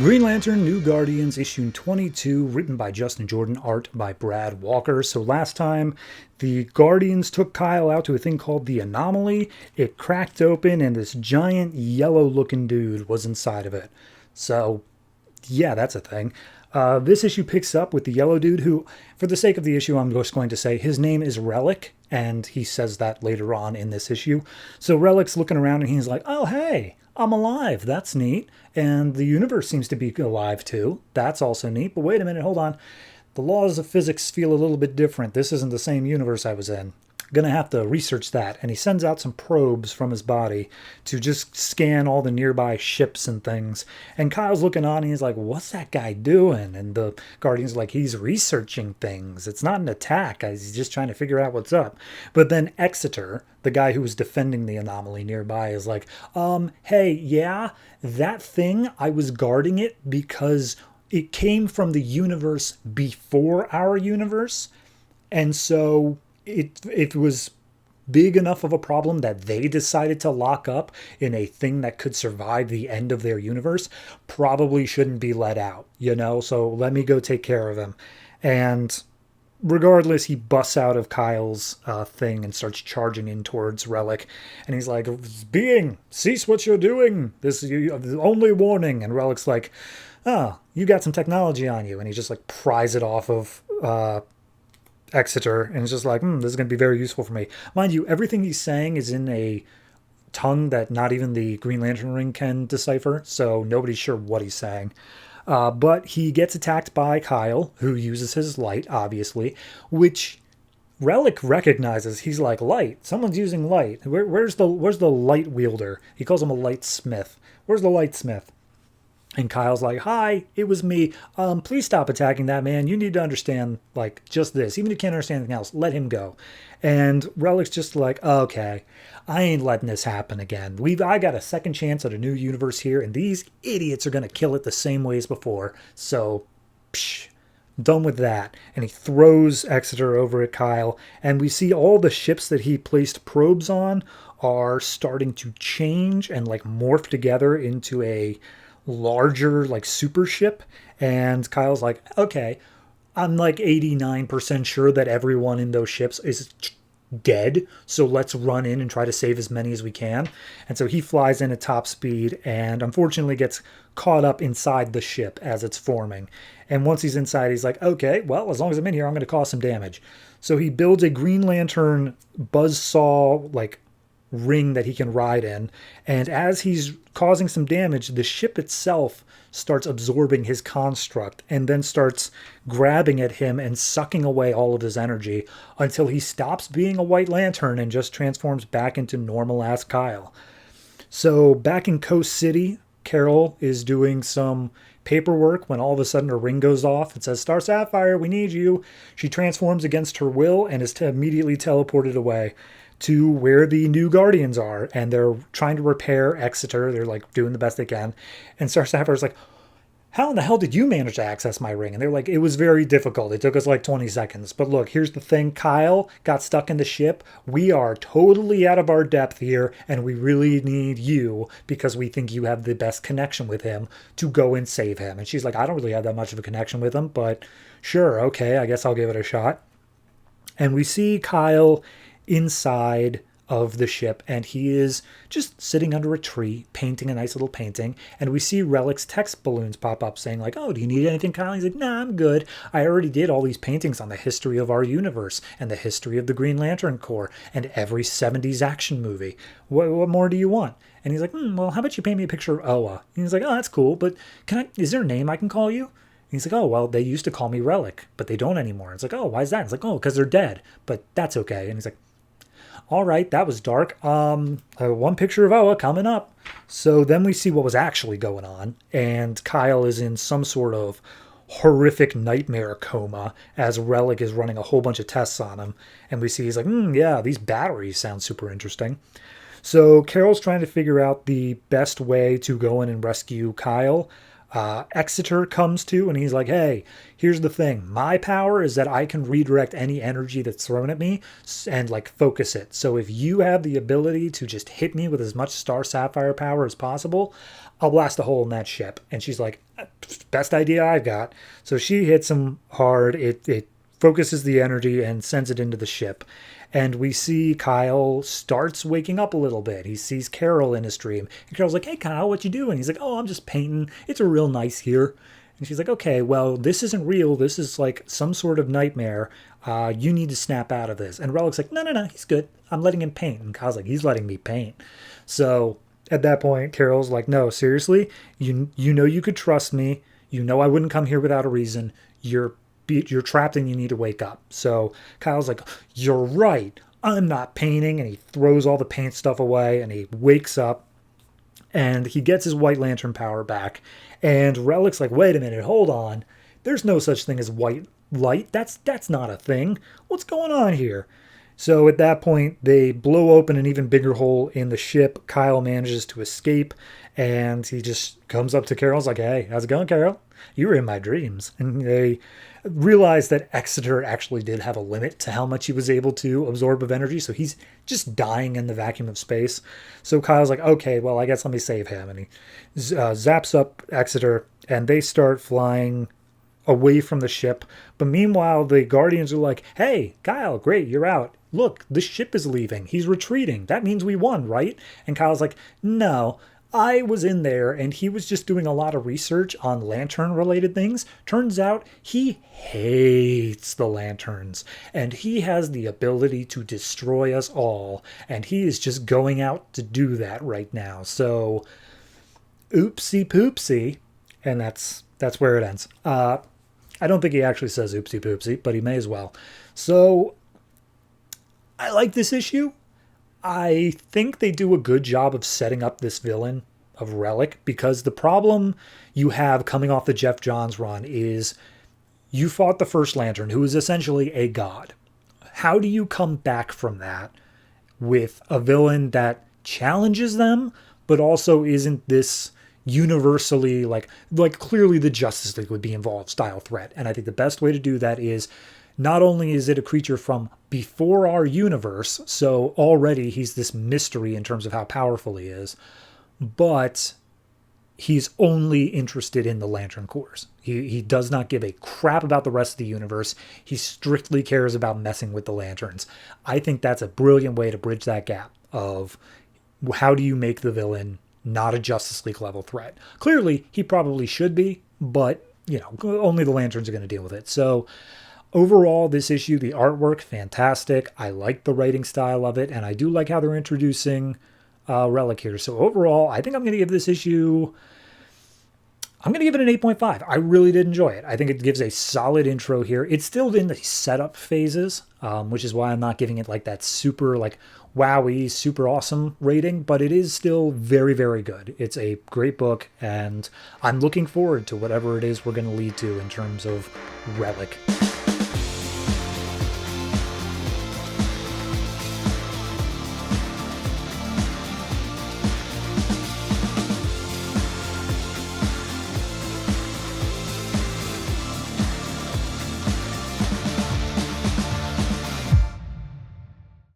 Green Lantern New Guardians issue 22, written by Justin Jordan, art by Brad Walker. So last time, the Guardians took Kyle out to a thing called the Anomaly. It cracked open, and this giant yellow-looking dude was inside of it. So, yeah, that's a thing. This issue picks up with the yellow dude who, for the sake of the issue, I'm just going to say his name is Relic, and he says that later on in this issue. So Relic's looking around and he's like, oh, hey, I'm alive. That's neat. And the universe seems to be alive too. That's also neat. But wait a minute, hold on. The laws of physics feel a little bit different. This isn't the same universe I was in. Gonna have to research that. And he sends out some probes from his body to just scan all the nearby ships and things. And Kyle's looking on and he's like, what's that guy doing? And the Guardian's like, he's researching things. It's not an attack. He's just trying to figure out what's up. But then Exeter, the guy who was defending the anomaly nearby, is like, hey, yeah, that thing, I was guarding it because it came from the universe before our universe. And so it was big enough of a problem that they decided to lock up in a thing that could survive the end of their universe. Probably shouldn't be let out, so let me go take care of him. And regardless, he busts out of Kyle's thing and starts charging in towards Relic. And he's like, being, cease what you're doing. This is the only warning. And Relic's like, oh, you got some technology on you. And he just like pries it off of Exeter, and it's just like, this is going to be very useful for me. Mind you, everything he's saying is in a tongue that not even the Green Lantern ring can decipher, so nobody's sure what he's saying. But he gets attacked by Kyle, who uses his light, obviously, which Relic recognizes. He's like, light? Someone's using light. Where's the light wielder? He calls him a light smith. Where's the light smith? And Kyle's like, hi, it was me. Please stop attacking that man. You need to understand, just this. Even if you can't understand anything else, let him go. And Relic's just like, okay, I ain't letting this happen again. I got a second chance at a new universe here, and these idiots are going to kill it the same way as before. So, done with that. And he throws Exeter over at Kyle, and we see all the ships that he placed probes on are starting to change and, morph together into a larger super ship. And Kyle's like, okay, I'm 89% sure that everyone in those ships is dead, so let's run in and try to save as many as we can. And so he flies in at top speed and unfortunately gets caught up inside the ship as it's forming. And once he's inside, he's like, okay, well, as long as I'm in here, I'm going to cause some damage. So he builds a Green Lantern buzzsaw ring that he can ride in, and as he's causing some damage, the ship itself starts absorbing his construct and then starts grabbing at him and sucking away all of his energy until he stops being a White Lantern and just transforms back into normal-ass Kyle. So back in Coast City, Carol is doing some paperwork when all of a sudden her ring goes off. It says, Star Sapphire, we need you. She transforms against her will and is immediately teleported away to where the new Guardians are, and they're trying to repair Exeter. They're doing the best they can. And Star Sapphire's like, how in the hell did you manage to access my ring? And they're like, it was very difficult. It took us 20 seconds. But look, here's the thing. Kyle got stuck in the ship. We are totally out of our depth here, and we really need you because we think you have the best connection with him to go and save him. And she's like, I don't really have that much of a connection with him, but sure, okay, I guess I'll give it a shot. And we see Kyle inside of the ship, and he is just sitting under a tree painting a nice little painting, and we see Relic's text balloons pop up saying oh, do you need anything, Kyle? He's like, nah, I'm good. I already did all these paintings on the history of our universe and the history of the Green Lantern Corps and every 70s action movie. What more do you want? And he's like, well, how about you paint me a picture of Oa? And he's like, oh, that's cool, but is there a name I can call you? And he's like, oh, well, they used to call me Relic, but they don't anymore. It's like, oh, why is that? It's like, oh, because they're dead, but that's okay. And he's like, all right, that was dark. One picture of Oa coming up. So then we see what was actually going on, and Kyle is in some sort of horrific nightmare coma as Relic is running a whole bunch of tests on him. And we see he's like, yeah, these batteries sound super interesting. So Carol's trying to figure out the best way to go in and rescue Kyle. Exeter comes to, and he's like, hey, here's the thing. My power is that I can redirect any energy that's thrown at me and like focus it. So if you have the ability to just hit me with as much Star Sapphire power as possible, I'll blast a hole in that ship. And she's like, best idea I've got. So she hits him hard. It focuses the energy and sends it into the ship. And we see Kyle starts waking up a little bit. He sees Carol in his dream. And Carol's like, hey, Kyle, what you doing? He's like, oh, I'm just painting. It's a real nice here. And she's like, okay, well, this isn't real. This is like some sort of nightmare. You need to snap out of this. And Relic's like, no, he's good. I'm letting him paint. And Kyle's like, he's letting me paint. So at that point, Carol's like, no, seriously, you know you could trust me. You know I wouldn't come here without a reason. You're trapped and you need to wake up. So Kyle's like, you're right. I'm not painting. And he throws all the paint stuff away and he wakes up and he gets his White Lantern power back. And Relic's like, wait a minute, hold on. There's no such thing as white light. That's not a thing. What's going on here? So at that point, they blow open an even bigger hole in the ship. Kyle manages to escape, and he just comes up to Carol. He's like, hey, how's it going, Carol? You were in my dreams. And they realize that Exeter actually did have a limit to how much he was able to absorb of energy, so he's just dying in the vacuum of space. So Kyle's like, okay, well, I guess let me save him. And he zaps up Exeter, and they start flying away from the ship. But meanwhile, the Guardians are like, hey, Kyle, great, you're out. Look, the ship is leaving. He's retreating. That means we won, right? And Kyle's like, no, I was in there and he was just doing a lot of research on lantern-related things. Turns out he hates the lanterns and he has the ability to destroy us all. And he is just going out to do that right now. So, oopsie poopsie. And that's where it ends. I don't think he actually says oopsie poopsie, but he may as well. So I like this issue. I think they do a good job of setting up this villain of Relic, because the problem you have coming off the Jeff Johns run is you fought the First Lantern, who is essentially a god. How do you come back from that with a villain that challenges them, but also isn't this universally like clearly the Justice League would be involved style threat? And I think the best way to do that is not only is it a creature from before our universe, so already he's this mystery in terms of how powerful he is, but he's only interested in the Lantern Corps. He does not give a crap about the rest of the universe. He strictly cares about messing with the Lanterns. I think that's a brilliant way to bridge that gap of how do you make the villain not a Justice League level threat. Clearly, he probably should be, but only the Lanterns are going to deal with it. So overall, this issue, the artwork, fantastic. I like the writing style of it, and I do like how they're introducing Relic here. So overall, I think I'm going to give this issue, I'm going to give it an 8.5. I really did enjoy it. I think it gives a solid intro here. It's still in the setup phases, which is why I'm not giving it like that super wowie, super awesome rating, but it is still very, very good. It's a great book, and I'm looking forward to whatever it is we're going to lead to in terms of Relic.